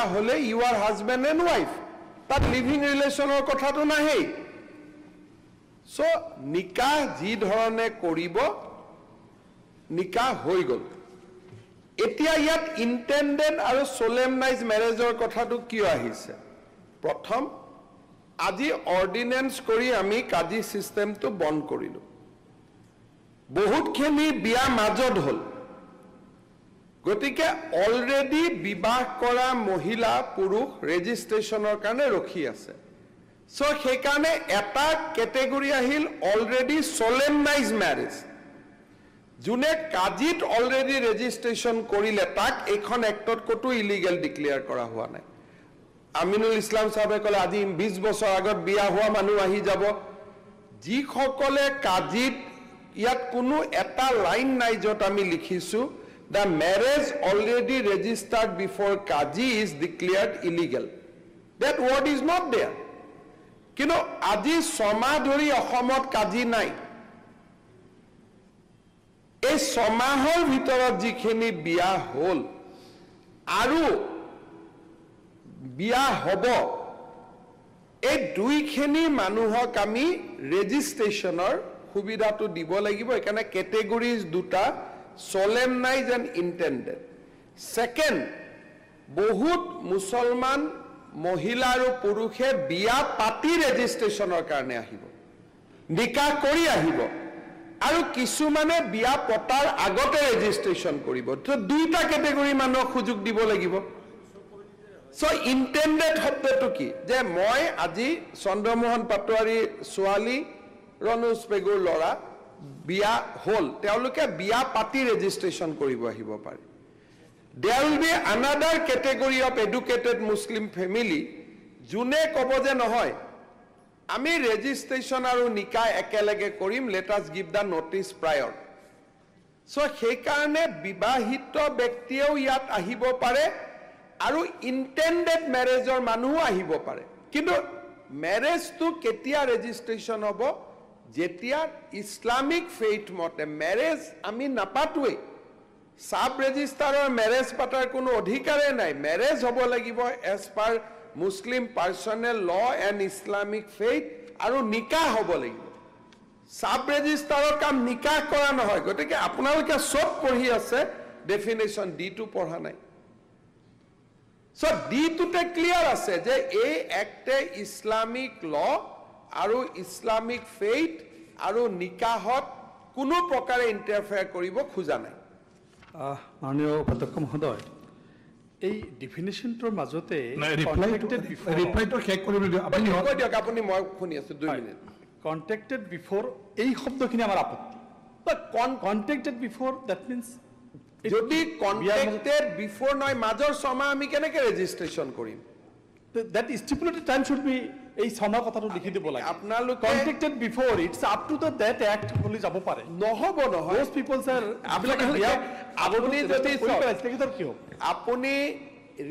হলে you are husband and wife তাত living ৰিলেশনৰ কথাটো নাহে সো নিকাহ যি ধৰণে কৰিব নিকাহ হৈ গল এতিয়া ইয়াত ইন্টেন্ডেড আৰু সোলেমনাইজ ম্যাৰেজৰ কথাটো কিয় আহিছে প্ৰথম আজি অৰ্ডিনেন্স কৰি আমি কাজি সিস্টেমটো বন্ধ কৰিলো বহুতখিনি বিয়া মাজত হল গতিকে অলৰেডি বিবাহ কৰা মহিলা পুৰুষ ৰেজিষ্ট্ৰেচনৰ কাৰণে ৰখি আছে সো সেই কাৰণে এটা ক্যাটেগৰী আহিল অলৰেডি সোলেমনাইজ ম্যাৰেজ জুনে কাজিত অলৰেডি ৰেজিষ্ট্ৰেচন কৰিলে তাক এখন এক্টত কতো ইলিগেল ডিক্লেয়াৰ কৰা হোৱা নাই আমিনুল ইসলাম সাহেবে কলে আজি 20 বছৰ আগত বিয়া হোৱা মানুহ আহি যাব যি সকলে কাজিত ইয়াত কোনো এটা লাইন নাই যত আমি লিখিছো The marriage already registered before Kaji is declared illegal. That word is not there. Kino aji somadhori Ahomot Kaji nai. Ei somahor bhitorot jikhini biya hol. Aru biya hobo. Ei duikhini manuhok ami registrationor subidhato dibo lagibo. Ekane categories duta solemnize and intended. Second, বহুত মুছলমান মহিলা আৰু পুৰুষে বিয়া পাতি ৰেজিষ্ট্ৰেচনৰ কাৰণে আহিব নিকাহ কৰি আহিব আৰু কিছুমানে বিয়া পতাৰ আগতে ৰেজিষ্ট্ৰেচন কৰিব তো দুইটা ক্যাটেগৰী মানুহক সুযোগ দিব লাগিব সো ইন্টেন্ডেড শব্দটো কি যে মই আজি চন্দ্ৰমোহন পাটোৱাৰী ছোৱালী ৰণুজ পেগুৰ লৰা বিয়া হল তেওঁলোকে বিয়া পাতি ৰেজিষ্ট্ৰেচন কৰিব আহিব পাৰে there will be another category of educated muslim family জুনে কব যে নহয় আমি ৰেজিষ্ট্ৰেচন আৰু নিকাহ একেলগে কৰিম let us give the notice prior so সেই কাৰণে বিবাহিত ব্যক্তিও ইয়াত আহিব পাৰে আৰু intended marriageৰ মানুহ আহিব পাৰে কিন্তু marriage-টো কেতিয়া ৰেজিষ্ট্ৰেচন হ'ব যেতিয়া ইসলামিক ফেইথ মতে ম্যাৰেজ আমি নাপাটোৱে সাব ৰেজিস্টাৰৰ ম্যাৰেজ পাতাৰ কোনো অধিকাৰে নাই ম্যাৰেজ হ'ব লাগিব এজ পাৰ মুসলিম পাৰ্সনেল ল এণ্ড ইসলামিক ফেইথ আৰু নিকাহ হ'ব লাগিব সাব ৰেজিস্টাৰৰ কাম নিকাহ কৰা নহয় গতিকে আপোনালোকে সব পঢ়ি আছে ডেফিনেশন ডি টু পঢ়া নাই সো ডি টুতে ক্লিয়াৰ আছে যে এই একটে ইসলামিক ল আৰু ইসলামিক ফেইথ আৰু নিকাহত কোনো প্ৰকাৰে ইন্টাৰফেয়াৰ কৰিব খোজা নাই মাননীয় উপাধ্যক্ষ মহোদয় এই ডেফিনেশনটোৰ মাজতে ৰিপ্লাইটো শেষ কৰিব দিয়ক আপুনি কৈ দিয়ক আপুনি মই শুনি আছো 2 মিনিট কন্ট্যাক্টেড বিফোর এই শব্দখিনি আমাৰ আপত্তি বাট কন্ট্যাক্টেড বিফোৰ দ্যাট মিন্স যদি কন্ট্যাক্টেড বিফোৰ নয় মাজৰ সময় আমি কেনেকৈ ৰেজিষ্ট্ৰেচন কৰিম that stipulated time should be এই সময় কথাটো লিখি দিব লাগে আপোনালোকে contacted before it's up to the that act বলি যাব পাৰে নহব নহয় those people sir আপুনি যদি কি হ'ব আপুনি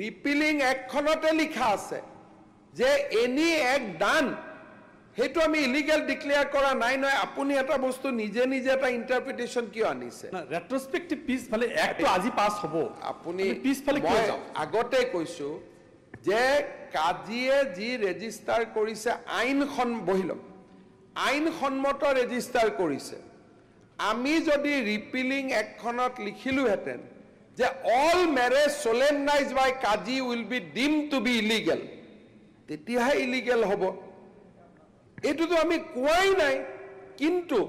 ৰিপিলিং একখনতে লিখা আছে যে এনি এক দান হেতু আমি ইলিগেল ডিক্লেয়াৰ কৰা নাই নহয় আপুনি এটা বস্তু নিজে নিজে এটা ইন্টাৰপ্ৰিটেশন কিয় আনিছে না ৰেট্ৰস্পেক্টিভ পিস ফালে একটো আজি পাস হ'ব আপুনি পিস ফালে কিয় যাও আগতে কৈছো যে কাজিয়ে যি ৰেজিস্টাৰ কৰিছে আইনখন বহিলম আইনসন্মত ৰেজিস্টাৰ কৰিছে আমি যদি ৰিপিলিং একখনত লিখিলো হেতেন যে অল ম্যাৰেজ সোলেমনাইজ বাই কাজি উইল বি ডিম টু বি ইলিগেল তেতিয়াহে ইলিগেল হ'ব এটোতো আমি কোৱাই নাই কিন্তু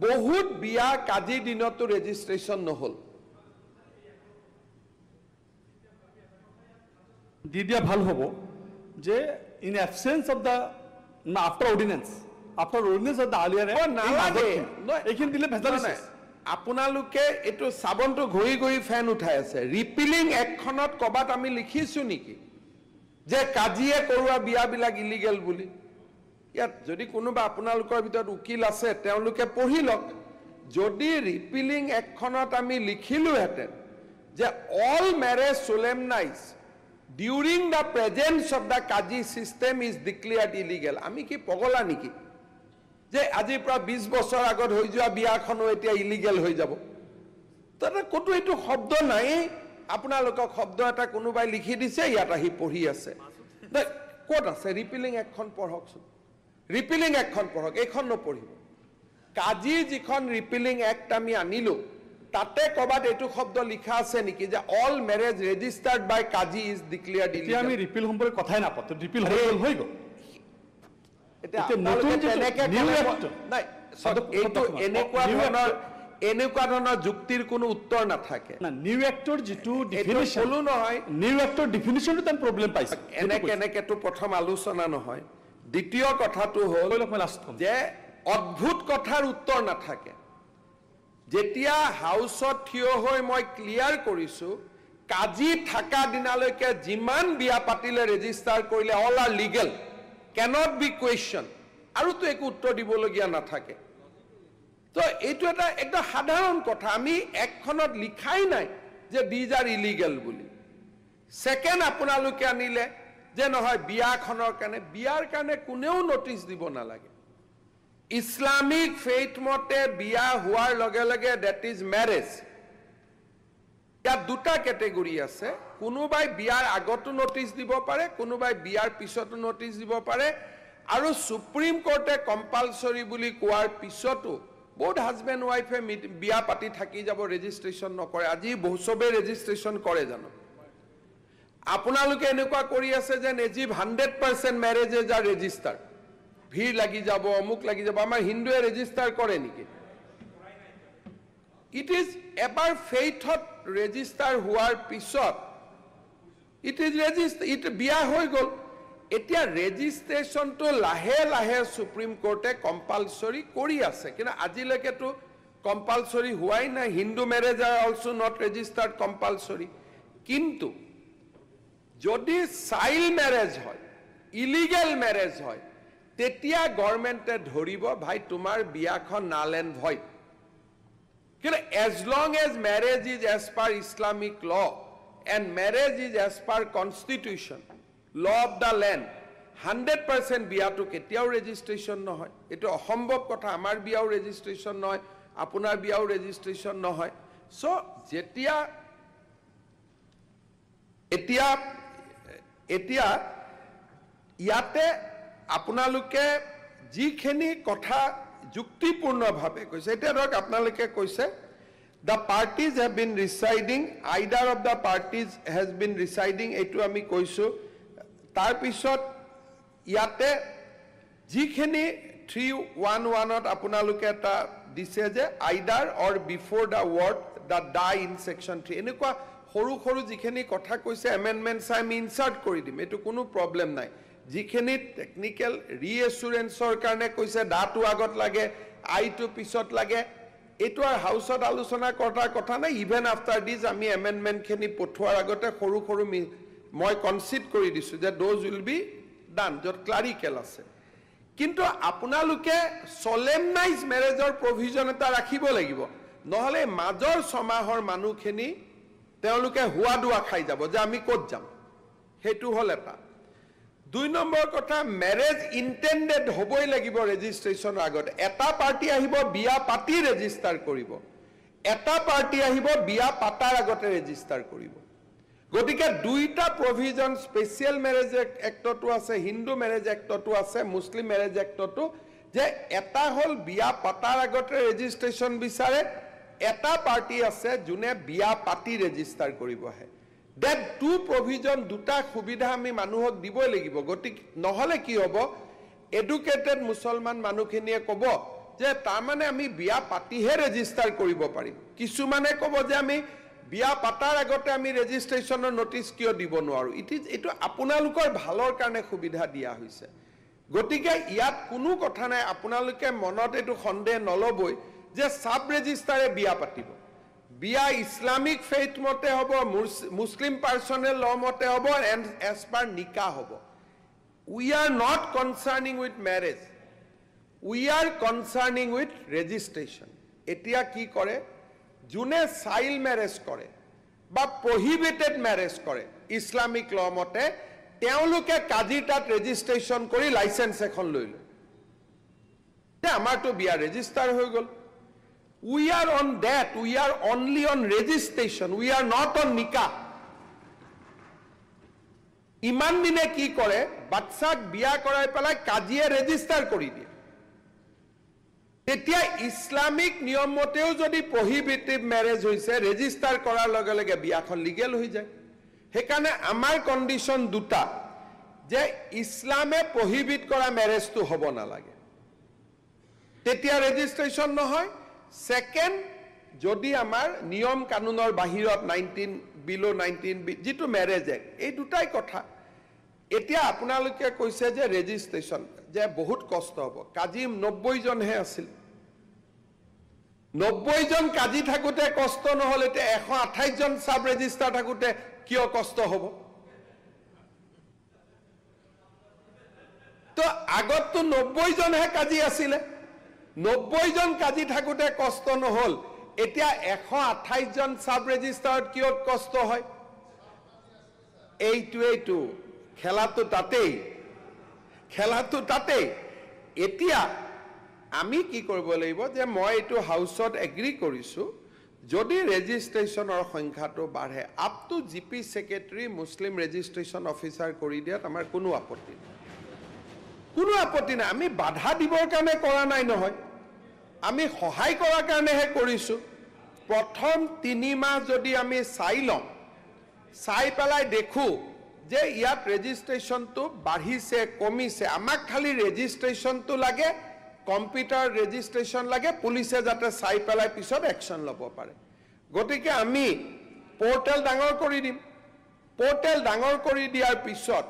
বহুত বিয়া কাজি দিনতো ৰেজিষ্ট্ৰেচন নহল দিদিয়া ভাল হ'ব যে in absence of the after ordinance of the আলিয়ার এইখিনি দিলে ভেজাল নাই আপোনালোকে এটো সাবনটো ঘড়ি ঘড়ি ফ্যান উঠাই আছে ৰিপিলিং একখনত কবাত আমি লিখিছো নেকি যে কাজিয়ে কৰোৱা বিয়াবিলাক ইলিগেল বুলি ইয়াত যদি কোনোবা আপোনালোকৰ ভিতৰত উকিল আছে তেওঁলোকে পঢ়িলক যদি ৰিপিলিং একখনত আমি লিখিলো হেতেন যে all ম্যাৰেজ সোলেমনাইজ during the presence of the Kaji system is declared illegal আমি কি পগলা নেকি যে আজি প্ৰা 20 বছৰ আগত হৈ যোৱা বিয়াখনো এতিয়া ইলিগেল হৈ যাব তাতে কতো এটো শব্দ নাই আপোনালোকক শব্দ এটা কোনোবাই লিখি দিছে ইয়াত আহি পঢ়ি আছে ক'ত আছে ৰিপিলিং একখন পঢ়কচোন ৰিপিলিং একখন পঢ়ক এইখন নপঢ়িব কাজি যিখন ৰিপিলিং এক্ট আমি আনিলো তাতে কবাত এইটো শব্দ লিখা আছে নেকি যে অল মেৰেজ ৰেজিষ্টাৰ্ড বাই কাজি ইজ ডিক্লেয়াৰ্ড এতিয়া আমি ৰিপিল সম্পৰ্কে কথাই নাপাতো ৰিপিল হৈ গ'ল এতিয়া নতুন তেনেকে নাই এইটো এনেকুৱা ধৰণৰ যুক্তিৰ কোনো উত্তৰ নাথাকে না নিউ এক্টৰ যেটো ডেফিনিশ্যন বলো নহয় নিউ এক্টৰ ডেফিনিশ্যনটো তেন প্ৰব্লেম পাইছে এনেকেতো প্ৰথম আলোচনা নহয় দ্বিতীয় কথাটো হ'ল যে অদ্ভুত কথাৰ উত্তৰ নাথাকে যেতিয়া হাউচত থিয় হৈ মই ক্লিয়াৰ কৰিছো কাজি থাকা দিনালৈকে যিমান বিয়া পাতিলে ৰেজিষ্টাৰ কৰিলে all R legal cannot be question আৰু তো একো উত্তৰ দিবলগীয়া নাথাকে তো এইটো এটা একদম সাধাৰণ কথা আমি একখনত লিখাই নাই যে দিজ আৰ ইলিগেল বুলি সেকেন্ড আপোনালোকে আনিলে যে নহয় বিয়াখনৰ বিয়াৰ কাৰণে কোনেও নটিচ দিব নালাগে ইসলামিক ফেইথ মতে বিয়া হোৱাৰ লগে লগে দ্যাট ইজ ম্যাৰেজ ইয়াত দুটা ক্যাটেগৰি আছে কোনোবাই বিয়াৰ আগতো নটিচ দিব পাৰে কোনোবাই বিয়াৰ পিছতো নটিচ দিব পাৰে আৰু সুপ্ৰিম কোৰ্টে কম্পালসৰি বুলি কোৱাৰ পিছতো বহুত হাজবেণ্ড ওয়াইফে বিয়া পাতি থাকি যাব ৰেজিষ্ট্ৰেচন নকৰে আজি বহুসবে ৰেজিষ্ট্ৰেচন কৰে জানো আপোনালোকে এনেকুৱা কৰি আছে যে নেজিব 100% ম্যাৰেজেজ আৰ ৰেজিষ্টাৰ ভিৰ লাগি যাব অমুক লাগি যাব আমাৰ হিন্দুৱে ৰেজিষ্টাৰ কৰে নেকি ইট ইজ এবাৰ ফেইথত ৰেজিষ্টাৰ হোৱাৰ পিছত ইট ইজ ৰেজিষ্টাৰ ইট বিয়া হৈ গ'ল এতিয়া ৰেজিষ্ট্ৰেচনটো লাহে লাহে সুপ্ৰিম কোৰ্টে কম্পালসৰি কৰি আছে কিন্তু আজিলৈকেতো কম্পালসৰি হোৱাই নাই Hindu marriage are also not registered compulsory কিন্তু যদি চাইল্ড ম্যাৰেজ হয় ইলিগেল ম্যাৰেজ হয় তেতিয়া গভৰ্নমেন্টে ধৰিব ভাই তোমাৰ বিয়াখন নাল এণ্ড ভইড কিন্তু as long as marriage is as per Islamic law and marriage is as per constitution law of the land 100% বিয়াটো কেতিয়াও ৰেজিষ্ট্ৰেচন নহয় এটো অসম্ভৱ কথা আমাৰ বিয়াও ৰেজিষ্ট্ৰেচন নহয় আপোনাৰ বিয়াও ৰেজিষ্ট্ৰেচন নহয় সো যেতিয়া এতিয়া ইয়াতে আপোনালোকে যিখিনি কথা যুক্তিপূৰ্ণভাৱে কৈছে এতিয়া ধৰক আপোনালোকে কৈছে the parties have been residing either of the parties has been residing এইটো আমি কৈছো তাৰ পিছত ইয়াতে যিখিনি 311ত আপোনালোকে এটা দিছে যে either or before the word the die in section 3 এনেকুৱা সৰু সৰু যিখিনি কথা কৈছে এমেন্ডমেন্টস আমি ইনসাৰ্ট কৰি দিম এটো কোনো প্ৰবলেম নাই যিখিনি টেকনিক্যাল ৰিএসুৰেন্সৰ কাৰণে কৈছে দাটো আগত লাগে আইটো পিছত লাগে এটো আৰ হাউসত আলোচনা কৰাৰ কথা নাই ইভেন আফটাৰ দিস আমি এমেন্ডমেন্ট খিনি পঠোৱাৰ আগতে সৰু সৰু মই কনসিড কৰি দিছো যে দোজ উইল বি ডান যত ক্লাৰিকেল আছে কিন্তু আপোনালোকে সলেমনাইজ ম্যাৰেজৰ প্ৰভিজন এটা ৰাখিব লাগিব নহলে মাজৰ সমাহৰ মানুহখিনি তেওঁলোকে হুৱা দুৱা খাই যাব যে আমি ক'ত যাম হেতু হল এটা 2 নম্বৰ কথা ম্যাৰেজ ইন্টেন্ডেড হবই লাগিব ৰেজিষ্ট্ৰেচন আগত এটা পাৰ্টি আহিব বিয়া পাতি ৰেজিষ্টাৰ কৰিব এটা পাৰ্টি আহিব বিয়া পাতাৰ আগতে ৰেজিষ্টাৰ কৰিব গতিকে দুইটা প্ৰভিজন স্পেশাল ম্যাৰেজ এক্টটো আছে হিন্দু ম্যাৰেজ এক্টটো আছে মুসলিম ম্যাৰেজ এক্টটো যে এটা হল বিয়া পাতাৰ আগতে ৰেজিষ্ট্ৰেচন বিচাৰে এটা পাৰ্টি আছে যোনে বিয়া পাতি ৰেজিষ্টাৰ কৰিব আহে that two provision দুটা সুবিধা আমি মানুহক দিবই লাগিব গতিক নহলে কি হ'ব এডুকেটেড মুছলমান মানুহখিনিয়ে ক'ব যে তাৰ মানে আমি বিয়া পাতিহে ৰেজিষ্টাৰ কৰিব পাৰিম কিছুমানে ক'ব যে আমি বিয়া পাতাৰ আগতে আমি ৰেজিষ্ট্ৰেচনৰ নোটিছ কিয় দিব নোৱাৰো এটো আপোনালোকৰ ভালৰ কাৰণে সুবিধা দিয়া হৈছে গতিকে ইয়াত কোনো কথা নাই আপোনালোকে মনত এটো সন্দেহ নলবই যে সাব ৰেজিষ্টাৰে বিয়া পাতিব বিয়া ইসলামিক ফেইথ মতে হব মুসলিম পার্সোনেল ল মতে হব এন্ড এজ পার নিকা হব we are not concerning with marriage we are concerning with registration এতিয়া কি করে যোনে চাইল্ড ম্যারেজ করে বা প্রহিবিটেড ম্যারেজ করে ইসলামিক ল মতে তেওঁলোকে কাজিৰ তাত ৰেজিষ্ট্ৰেচন কৰি লাইসেন্স এখন লৈ লয় আমাৰটো বিয়া ৰেজিষ্টাৰ হৈ গল We are on that. We are only on registration. We are not on nikah. ইমান দিনে কি কৰে বাচ্চাক বিয়া কৰাই পেলাই কাজিয়ে ৰেজিষ্টাৰ কৰি দিয়ে তেতিয়া ইসলামিক নিয়ম মতেও যদি প্ৰহিবিটিভ ম্যাৰেজ হৈছে ৰেজিষ্টাৰ কৰাৰ লগে লগে বিয়াখন লিগেল হৈ যায় হেকাৰণে আমাৰ কন্ডিশন দুটা যে ইসলামে প্ৰহিবিট কৰা ম্যাৰেজটো হ'ব নালাগে তেতিয়া ৰেজিষ্ট্ৰেচন নহয় সেকেন্ড যদি আমাৰ নিয়ম কানুনৰ বাহিৰত 19 বিলো 19 যেটো ম্যাৰেজ এক্ট এই দুটাই কথা এতিয়া আপোনালোকে কৈছে যে ৰেজিষ্ট্ৰেচন যে বহুত কষ্ট হ'ব কাজি 90 জন হে আছিল 90 জন কাজি থাকুতে কষ্ট নহলে তে 128 জন সাব ৰেজিষ্টাৰ থাকুতে কিয় কষ্ট হ'ব তো আগত তো 90 জন হে কাজি আছিল 90 জন কাজি থাকুতে কষ্ট নহল এতিয়া 128 জন সাব ৰেজিষ্টাৰত কিয় কষ্ট হয় এইটো খেলাটো তাতেই এতিয়া আমি কি কৰিব লাগিব যে মই এইটো হাউসত এগ্ৰি কৰিছো যদি ৰেজিষ্ট্ৰেচনৰ সংখ্যাটো বাঢ়ে up to GP secretary Muslim registration officer কৰি দিয়াত আমাৰ কোনো আপত্তি নাই আমি বাধা দিবৰ কাৰণে কৰা নাই নহয় আমি সহায় কৰাৰ কাৰণেহে কৰিছো প্ৰথম 3 মাহ যদি আমি চাই পেলাই দেখো যে ইয়াত ৰেজিষ্ট্ৰেচনটো বাঢ়িছে কমিছে আমাক খালি ৰেজিষ্ট্ৰেচনটো লাগে কম্পিউটাৰ ৰেজিষ্ট্ৰেচন লাগে পুলিচে যাতে চাই পেলাই পিছত একশন ল'ব পাৰে গতিকে আমি পোৰ্টেল ডাঙৰ কৰি দিয়াৰ পিছত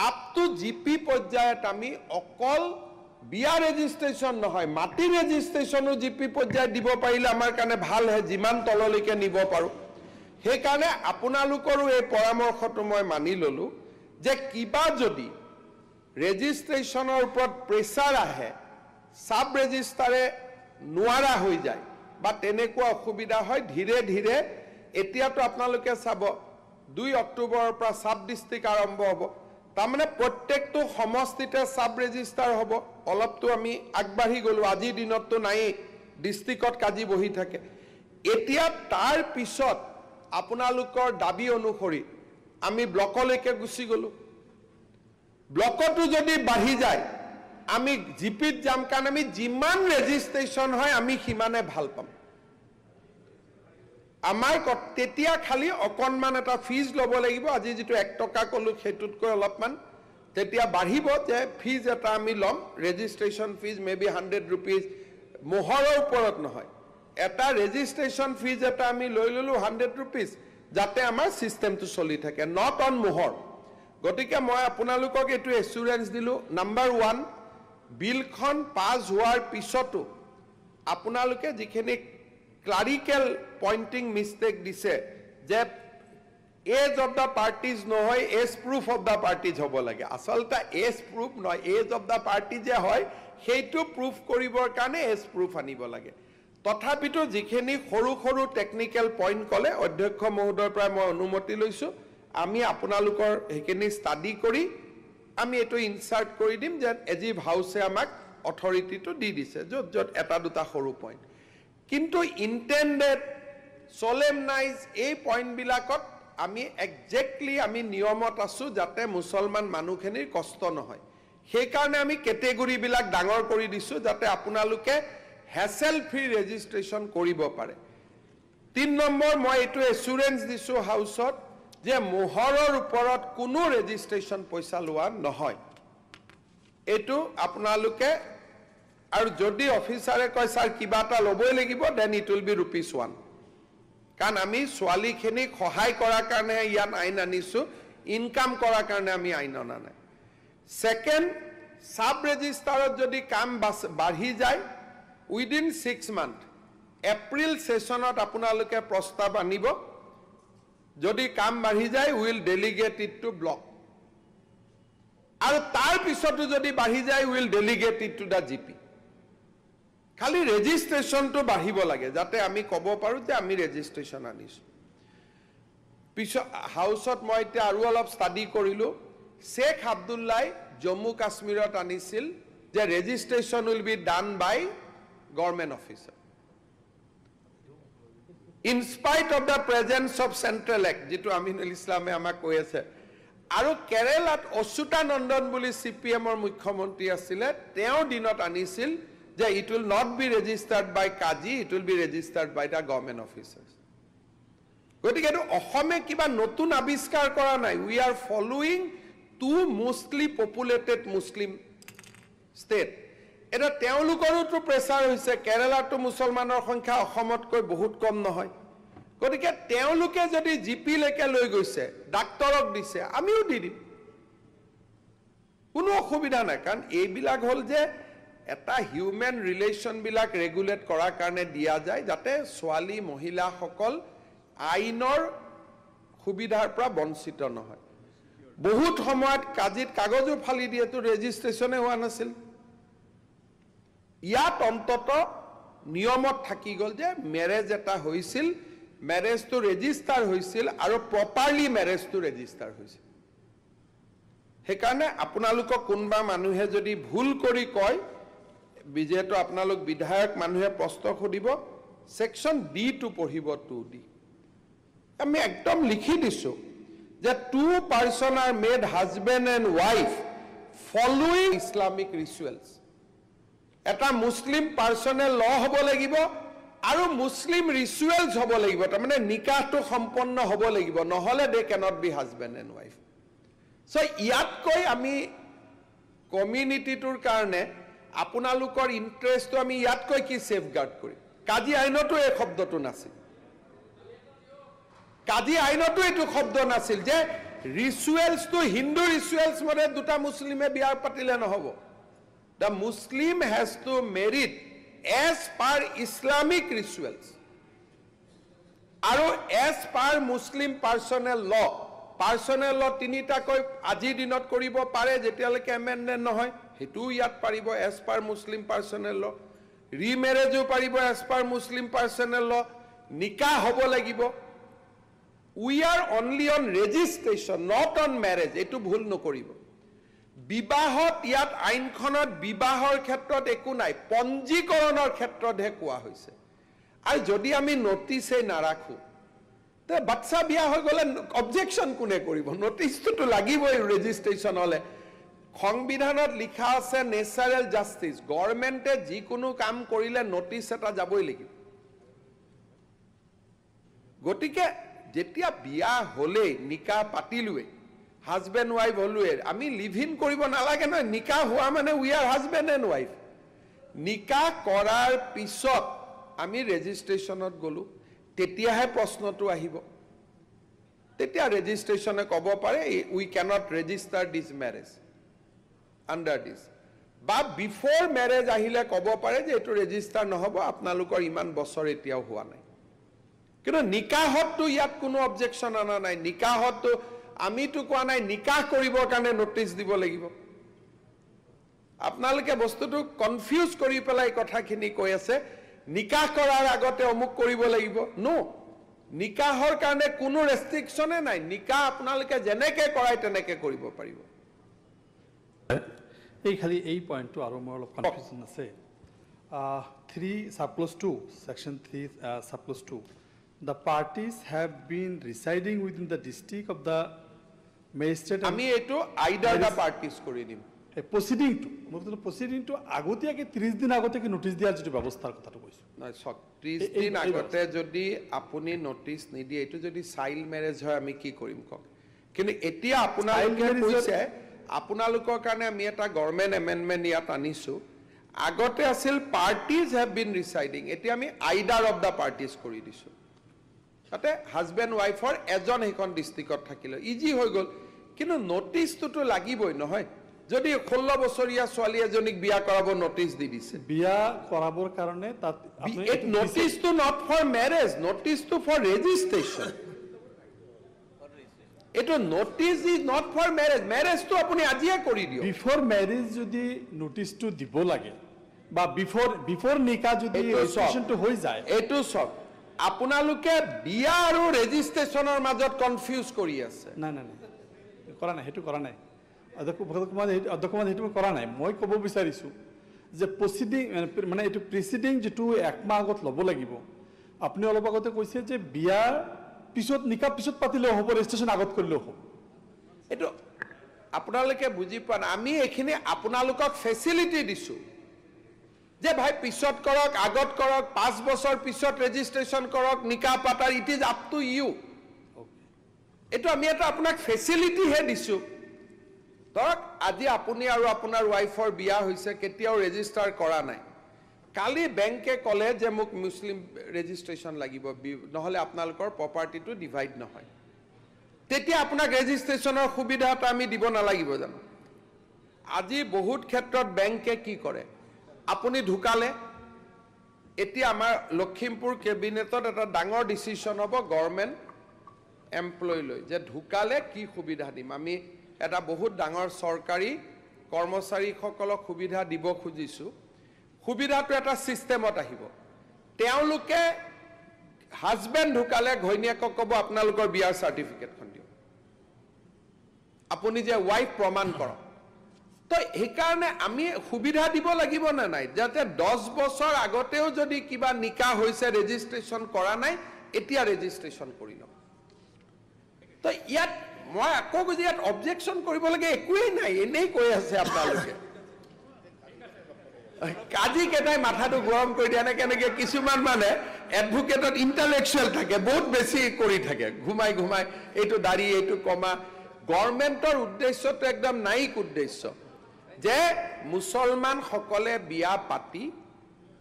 আপ টু জিপি পৰ্যায়ত আমি অকল বিয়া ৰেজিষ্ট্ৰেচন নহয় মাটি ৰেজিষ্ট্ৰেচনো জিপি পৰ্যায়ত দিব পাৰিলে আমাৰ কাৰণে ভাল হয় যিমান তললৈকে নিব পাৰো সেই কাৰণে আপোনালোকৰো এই পৰামৰ্শটো মই মানি ললো যে কিবা যদি ৰেজিষ্ট্ৰেচনৰ ওপৰত প্ৰেছাৰ আহে সাব ৰেজিষ্টাৰে নোৱাৰা হৈ যায় বা তেনেকুৱা অসুবিধা হয় ধীৰে ধীৰে এতিয়াতো আপোনালোকে চাব 2 অক্টোবৰৰ পৰা সাব ডিস্ট্ৰিক্ট আৰম্ভ হ'ব তাৰমানে প্ৰত্যেকটো সমষ্টিতে সাব ৰেজিষ্টাৰ হ'ব অলপটো আমি আগবাঢ়ি গলো আজিৰ দিনততো নাই ডিস্ট্ৰিক্টত কাজি বহি থাকে এতিয়া তাৰ পিছত আপোনালোকৰ দাবী অনুসৰি আমি ব্লকলৈকে গুছি গলো ব্লকটো যদি বাঢ়ি যায় আমি জিপিত যাম কাৰণ আমি যিমান ৰেজিষ্ট্ৰেচন হয় আমি সিমানে ভাল পাম আমাৰ তেতিয়া খালি অকনমান এটা ফিজ ল'ব লাগিব আজি যেটো 1 টকা কলো হেতুতকৈ অলপমান তেতিয়া বাঢ়িব যে ফিজ এটা আমি লম ৰেজিষ্ট্ৰেচন ফিজ মেবি 100 रुपीस মোহৰৰ ওপৰত নহয় এটা ৰেজিষ্ট্ৰেচন ফিজ এটা আমি লৈ ললো 100 रुपीस যাতে আমাৰ সিস্টেমটো চলি থাকে নট অন মোহৰ গতিকে মই আপোনালোকক এটো এসুৰেন্স দিলো নাম্বাৰ 1 বিলখন পাস হোৱাৰ পিছতো আপোনালোকে যিখিনি ক্লাৰিকেল পইণ্টিং মিস্টেক দিছে যে এজ অফ দা পাৰ্টিজ নহয় age proof of the parties হ'ব লাগে আসলতে এজ প্ৰুফ নহয় এজ অফ দা পাৰ্টি যে হয় সেইটো প্ৰুফ কৰিবৰ কাৰণে এজ প্ৰুফ আনিব লাগে তথাপিতো যিখিনি সৰু টেকনিক্যাল পইণ্ট কলে অধ্যক্ষ মহোদয়ৰ পৰা মই অনুমতি লৈছো আমি আপোনালোকৰ হেখিনি ষ্টাডি কৰি আমি এটো ইনসাৰ্ট কৰি দিম যে এজিভ হাউসে আমাক অথৰিটিটো দি দিছে যত এটা দুটা সৰু পইণ্ট কিন্তু ইন্টেন্ডেড সোলেমনাইজ এই পইণ্ট বিলাকত আমি এক্স্যাক্টলি আমি নিয়মত আছো যাতে মুছলমান মানুহখিনিৰ কষ্ট নহয় সেই কাৰণে আমি ক্যাটেগৰি বিলাক ডাঙৰ কৰি দিছো যাতে আপোনালোকে হ্যাসেল ফ্ৰি ৰেজিষ্ট্ৰেচন কৰিব পাৰে 3 নম্বৰ মই এটো এসুৰেন্স দিছো হাউসত যে মোহৰৰ ওপৰত কোনো ৰেজিষ্ট্ৰেচন পইচা লোৱা নহয় এটো আপোনালোকে আৰু যদি অফিচাৰে কয় স্যাৰ কিবা এটা লবই লাগিব দেন ইট উইল বি ₹1 কাৰণ আমি সোৱালিখিনি সহায় কৰাৰ কাৰণে ইয়াত আইন আনিছো ইনকাম কৰাৰ কাৰণে আমি আইন আনা নাই সেকেন্ড সাব ৰেজিষ্টাৰত যদি কাম বাঢ়ি যায় উইদিন 6 মান্থ এপ্ৰিল সেশনত আপোনালোকে প্ৰস্তাৱ আনিব যদি কাম বাঢ়ি যায় will delegate it to block আৰু তাৰ পিছতো যদি বাঢ়ি যায় will delegate it to the GP খালি ৰেজিষ্ট্ৰেচনটো বাঢ়িব লাগে যাতে আমি ক'ব পাৰো যে আমি ৰেজিষ্ট্ৰেচন আনিছো পিছত হাউসত মই এতিয়া আৰু অলপ ষ্টাডি কৰিলো শেখ আব্দুল্লাহ জম্মু কাশ্মীৰত আনিছিল যে registration will be done by government officer in spite of the presence of Central Act যেটো আমিনুল ইসলামে আমাক কৈ আছে আৰু কেৰেলাত অচ্যুতানন্দন বুলি CPMৰ মুখ্যমন্ত্ৰী আছিলে তেওঁ দিনত আনিছিল যে it will not be registered by qazi it will be registered by the government officers গতিকে এইটো অসমে কিবা নতুন আৱিষ্কাৰ কৰা নাই we are following to mostly populated Muslim state এটা তেওঁলোকৰোতো প্ৰেছাৰ হৈছে কেৰেলাতো মুছলমানৰ সংখ্যা অসমতকৈ বহুত কম নহয় গতিকে তেওঁলোকে যদি জিপি লৈকে লৈ গৈছে ডাক্তৰক দিছে আমিও দি দিম কোনো অসুবিধা নাই কাৰণ এইবিলাক হ'ল যে এটা হিউমেন ৰিলেশ্যনবিলাক ৰেগুলেট কৰাৰ কাৰণে দিয়া যায় যাতে ছোৱালী মহিলাসকল আইনৰ সুবিধাৰ পৰা বঞ্চিত নহয় বহুত সময়ত কাজিত কাগজো ফালি দিয়েতো ৰেজিষ্ট্ৰেশ্যনে হোৱা নাছিল ইয়াত অন্তত নিয়মত থাকি গ'ল যে মেৰেজ এটা হৈছিল মেৰেজটো ৰেজিষ্টাৰ হৈছিল আৰু প্ৰপাৰলি মেৰেজটো ৰেজিষ্টাৰ হৈছিল সেইকাৰণে আপোনালোকক কোনোবা মানুহে যদি ভুল কৰি কয় যিহেতু আপোনালোক বিধায়ক মানুহে প্ৰশ্ন সুধিব সেকশন ডি টো পঢ়িব 2D আমি একদম লিখি দিছো যে two person are made husband and wife following Islamic rituals এটা মুসলিম পার্সনেল ল হ'ব লাগিব আৰু মুসলিম ৰিচুৱেলছ হ'ব লাগিব তাৰ মানে নিকাহটো সম্পন্ন হ'ব লাগিব নহলে দে cannot be husband and wife so ইয়াত কৈ আমি কমিউনিটিটোৰ কাৰণে আপোনালোকৰ ইন্টাৰেষ্টটো আমি ইয়াত কৈ কি সেফগাৰ্ড কৰি কাজি আইনতো এই শব্দটো নাছিল কাজি আইনতো এইটো শব্দ নাছিল যে ৰিচুৱেলছ টু হিন্দু ৰিচুৱেলছ মতে দুটা মুছলিমে বিয়া পাতিলে নহব the Muslim has to marry as per Islamic rituals aru as per Muslim personal law tinita koi aji dinot koribo pare jetialeke amendment nohoy hetu yat paribo as per Muslim personal law remarriage paribo as per Muslim personal law nikah hobo lagibo we are only on registration not on marriage etu bhul nokoribo বিবাহত ইয়াত আইনখনত বিবাহৰ ক্ষেত্ৰত একো নাই পঞ্জীকৰণৰ ক্ষেত্ৰতহে কোৱা হৈছে আৰু যদি আমি নোটিছে নাৰাখো তে বাচ্চা বিয়া হৈ গলে অবজেকশন কোনে কৰিব নোটিছটো লাগিবই ৰেজিষ্ট্ৰেচন হলে সংবিধানত লিখা আছে নেচাৰেল জাস্টিস গভৰ্ণমেণ্টে যিকোনো কাম কৰিলে নোটিছ এটা যাবই লাগিব গতিকে যেতিয়া বিয়া হলে নিকাহ পাতিলুৱে husband wife হলুৱে আমি লিভ ইন কৰিব নালাগে নহয় নিকাহ হোৱা মানে we are husband and wife নিকাহ কৰাৰ পিছত আমি ৰেজিষ্ট্ৰেচনত গলো তেতিয়াহে প্ৰশ্নটো আহিব তেতিয়া ৰেজিষ্ট্ৰেচনে ক'ব পাৰে we cannot register this marriage under this বা বিফোৰ ম্যাৰেজ আহিলে ক'ব পাৰে যে এটো ৰেজিষ্টাৰ নহব আপোনালোকৰ ইমান বছৰ এতিয়াও হোৱা নাই কিন্তু নিকাহতটো ইয়াত কোনো অবজেকশন আনা নাই নিকাহতটো আমি তো কোৱা নাই নিকাহ কৰিবৰ কাৰণে নোটিছ দিব লাগিব আপোনালোকে বস্তুটো কনফিউজ কৰি পেলাই কথাখিনি কৈ আছে নিকাহ কৰাৰ আগতে অমুক কৰিব লাগিব নো নিকাহৰ কাৰণে কোনো ৰেষ্ট্ৰিকশনে নাই নিকাহ আপোনালোকে যেনেকে কৰায় তেনেকে কৰিব পাৰিব এই খালি এই পয়েন্টটো আৰু মোৰ অলপ কনফিউজন আছে 3(2) section 3(2) the parties have been residing within the district of the magistrate আমি এটো আইডাৰ দা পাৰ্টিজ কৰি দিম proceeding to মতলব proceeding to আগতীয়াকে 30 দিন আগতে কি নোটিছ দিয়াৰ যেটো ব্যৱস্থাৰ কথাটো কৈছো নাই সক 30 দিন আগতে যদি আপুনি নোটিছ নিদিয়ে এটো যদি চাইল্ড ম্যাৰেজ হয় আমি কি কৰিম কক কিন্তু এতিয়া আপোনালোকে কৈছে আপোনালোকৰ কাৰণে আমি এটা গভৰ্ণমেণ্ট এমেন্ডমেন্ট ইয়াত আনিছো আগতে আছিল পাৰ্টিজ হ্যাভ বিন ৰিসাইডিং এতিয়া আমি আইডাৰ অফ দা পাৰ্টিজ কৰি দিছো তাতে হাজবেণ্ড ওয়াইফৰ এজন হেখন ডিস্ট্ৰিক্টত থাকিলে ইজি হৈ গল কিন্তু নোটিছটো লাগিবই নহয় যদি 16 বছৰীয়া ছোৱালী এজনীক বিয়া কৰাব নোটিছ দি দিছে বিয়া কৰাবৰ কাৰণে তাত it notice to not for marriage notice to for registration এটো notice is not for marriage ম্যাৰেজটো আপুনি আজিয়ে কৰি দিও বিফোৰ ম্যাৰেজ যদি নোটিছটো দিব লাগে বা বিফোৰ নিকা যদি ৰেজিষ্ট্ৰেচনটো হৈ যায় এটো সব আপোনালোকে বিয়া আৰু ৰেজিষ্ট্ৰেচনৰ মাজত কনফিউজ কৰি আছে নাই কৰা নাই হেতু কৰা নাই অধ্যক্ষ হেতু কৰা নাই মই ক'ব বিচাৰিছো যে প্ৰসিডিং মানে এটো প্ৰিসিডিং যেটো একমাহ আগত ল'ব লাগিব আপুনি অলপ আগতে কৈছে যে বিয়া পিছত নিকা পিছত পাতিলেও হ'ব ৰেজিষ্ট্ৰেচন আগত কৰিলেও হ'ব এইটো আপোনালোকে বুজি পোৱা নাই আমি এইখিনি আপোনালোকক ফেচিলিটি দিছো যে ভাই পিছত কৰক আগত কৰক 5 বছৰ পিছত ৰেজিষ্ট্ৰেচন কৰক নিকা পাতাৰ it is up to you এইটো আমি এটা আপোনাক ফেচিলিটি হে দিছো ধৰক আজি আপুনি আৰু আপোনাৰ ওয়াইফৰ বিয়া হৈছে কেতিয়াও ৰেজিষ্টাৰ কৰা নাই কালি বেংকে কলে যে মোক মুসলিম ৰেজিষ্ট্ৰেচন লাগিব নহলে আপোনালোকৰ প্ৰপাৰ্টিটো ডিভাইড নহয় তেতিয়া আপোনাক ৰেজিষ্ট্ৰেচনৰ সুবিধাটা আমি দিব নালাগিব জানো আজি বহুত ক্ষেত্ৰত বেংকে কি কৰে আপুনি ঢুকালে এতিয়া আমাৰ লখিমপুৰ কেবিনেটত এটা ডাঙৰ ডিসিশন হ'ব গভৰ্নমেন্ট এমপ্লয় লৈ যে ঢুকালে কি সুবিধা দিম আমি এটা বহুত ডাঙৰ চৰকাৰী কৰ্মচাৰীসকলক সুবিধা দিব খুজিছো সুবিধাটো এটা সিস্টেমত আহিব তেওঁলোকে হাজবেণ্ড ঢুকালে ঘৈণীয়েকক ক'ব আপোনালোকৰ বিয়াৰ সাৰ্টিফিকেটখন দিও আপুনি যে ওয়াইফ প্ৰমাণ কৰক তো এই কাৰণে আমি সুবিধা দিব লাগিব না নাই যাতে 10 বছৰ আগতেও যদি কিবা নিকা হৈছে ৰেজিষ্ট্ৰেচন কৰা নাই এতিয়া ৰেজিষ্ট্ৰেচন কৰি লওক তো ইয়াত মই আকৌ গৈ ইয়াত অবজেকশন কৰিব লাগে একোই নাই এনেই কৈ আছে আপোনালোকে কাজি কেটাই মাথাটো গৰম কৰি দিয়া না কেনেকে কিছুমান মানে এডভোকেটত ইন্টেলেকচুয়াল থাকে বহুত বেছি কৰি থাকে ঘুমাই ঘুমাই এইটো দাড়ি এইটো কমা গভৰ্নমেন্টৰ উদ্দেশ্যটো একদম নাইক উদ্দেশ্য যে মুছলমান সকলে বিয়া পাতি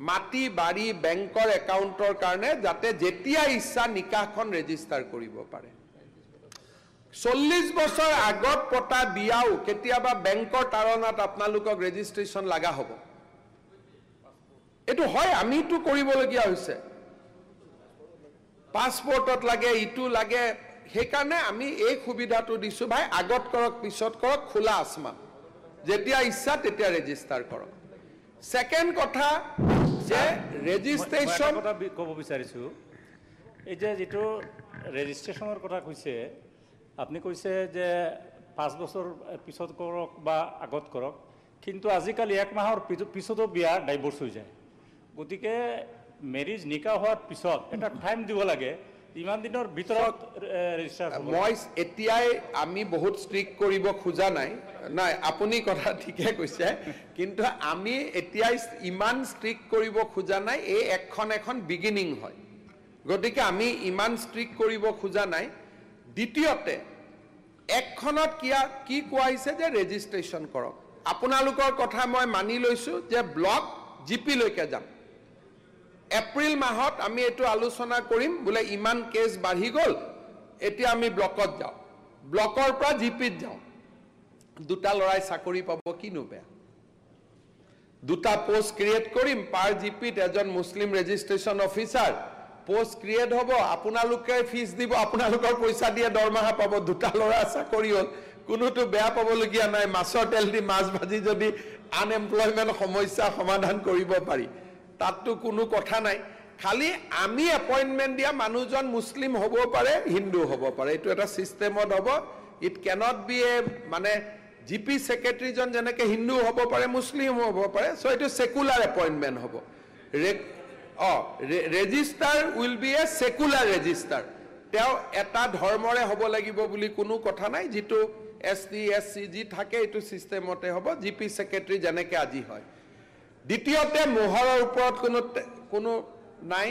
মাটি বাড়ি বেংকৰ একাউণ্টৰ কাৰণে যাতে যেতিয়া ইচ্ছা নিকাহখন ৰেজিষ্টাৰ কৰিব পাৰে 40 বছৰ আগত পতা বিয়াও কেতিয়াবা বেংকৰ তাৰণাত আপোনালোকক ৰেজিষ্ট্ৰেচন লাগা হ'ব এটো হয় আমিটো কৰিবলগীয়া হৈছে পাসপোৰ্টত লাগে ইটো লাগে হেকাৰণে আমি এই সুবিধাটো দিছো ভাই আগত কৰক পিছত কৰক খোলা আসমান যেতিয়া ইচ্ছা তেতিয়া ৰেজিষ্টাৰ কৰক সেকেন্ড কথা যে ৰেজিষ্ট্ৰেচন কথা ক'ব বিচাৰিছো এই যে যেটো ৰেজিষ্ট্ৰেচনৰ কথা কৈছে আপনি কৈছে যে 5 বছৰ পিছত কৰক বা আগত কৰক কিন্তু আজিকালি এক মাহৰ পিছতো বিয়া ডাইভোৰ্স হৈ যায় গতিকে মেৰিজ নিকা হোৱাৰ পিছত এটা টাইম দিব লাগে ইমান দিনৰ ভিতৰত ৰেজিষ্টাৰ হ'ব মই এতিয়াই আমি বহুত স্ট্ৰিক্ট কৰিব খোজা নাই নাই আপুনি কথা ঠিকে কৈছে কিন্তু আমি এতিয়াই ইমান স্ট্ৰিক্ট কৰিব খোজা নাই এই এখন বিগিনিং হয় গতিকে আমি ইমান স্ট্ৰিক্ট কৰিব খোজা নাই দ্বিতীয়তে একখনত কি কোৱা হৈছে যে ৰেজিষ্ট্ৰেচন কৰক আপোনালোকৰ কথা মই মানি লৈছো যে ব্লক জিপি লৈকে যাম এপ্ৰিল মাহত আমি এটো আলোচনা কৰিম বুলে ইমান কেস বাঢ়ি গল এতিয়া আমি ব্লকত যাও ব্লকৰ পৰা জিপিত যাও দুটা লৰাই চাকৰি পাব কিনো বেয়া দুটা পোষ্ট ক্ৰিয়েট কৰিম পাৰ জিপিত এজন মুসলিম ৰেজিষ্ট্ৰেচন অফিচাৰ পোষ্ট ক্ৰিয়েট হ'ব আপোনালোকে ফিজ দিব আপোনালোকৰ পইচা দিয়ে দৰমহা পাব দুটা লৰা চাকৰি হল কোনোটো বেয়া পাবলগীয়া নাই মাছৰ তেল দি মাছ ভাজি যদি আনএমপ্লয়মেন্ট সমস্যা সমাধান কৰিব পাৰি তাতটো কোনো কথা নাই খালি আমি এপয়েন্টমেন্ট দিয়া মানুহজন মুসলিম হ'ব পাৰে হিন্দু হ'ব পাৰে এটো এটা সিস্টেমত হ'ব ইট ক্যানট বি এ মানে জিপি সেক্ৰেটাৰী জন যেনেকে হিন্দু হ'ব পাৰে মুসলিম হ'ব পাৰে সো এটো সেকুলাৰ এপয়েন্টমেন্ট হ'ব register will B A secular register তেও এটা ধৰ্মৰে হ'ব লাগিব বুলি কোনো কথা নাই যেটো এসটি এসসি জি থাকে এটো সিস্টেমতে হ'ব জিপি সেক্ৰেটাৰী যেনেকে আজি হয় দ্বিতীয়তে মোহৰৰ ওপৰত কোনো নাই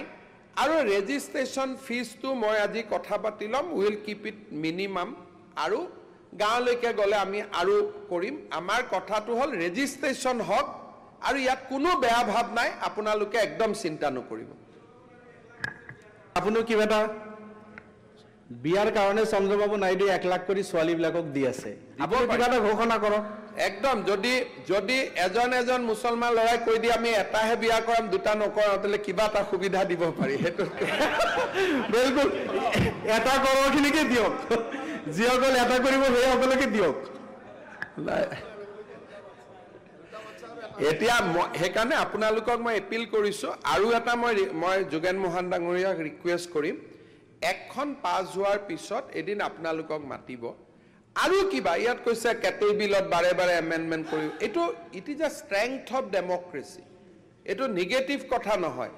আৰু ৰেজিষ্ট্ৰেচন ফিজটো মই আজি কথা পাতিলম উইল কিপ ইট মিনিমাম আৰু গাঁৱলৈকে গলে আমি আৰু কৰিম আমাৰ কথাটো হল ৰেজিষ্ট্ৰেচন হক আৰু ইয়াত কোনো বেয়া ভাব নাই আপোনালোকে একদম চিন্তা নকৰিব আপুনি কিবা এটা বিয়াৰ কাৰণে চন্দ্ৰবাবু নাইডু 1 লাখ কৰি ছোৱালী বিলাকক দি আছে আপুনি কিবা এটা ঘোষণা কৰক একদম যদি এজন মুছলমান লৰাই কৈ দি আমি এটাহে বিয়া কৰাম দুটা নকৰাম তেলে কিবা এটা সুবিধা দিব পাৰি হেতু বিলকুল এটা কৰখিনিকে দিয়ক যিসকল এটা কৰিব সেইসকলকে দিয়ক এতিয়া হেকাৰণে আপোনালোকক মই এপিল কৰিছো আৰু এটা মই যোগেন মোহন ডাঙৰীয়াক ৰিকুৱেষ্ট কৰিম এখন পাছ হোৱাৰ পিছত এদিন আপোনালোকক মাতিব আৰু কিবা ইয়াত কৈছে কেটে বিলত বাৰে বাৰে এমেন্ডমেন্ট কৰি এটো it is a strength of democracy এটো নেগেটিভ কথা নহয়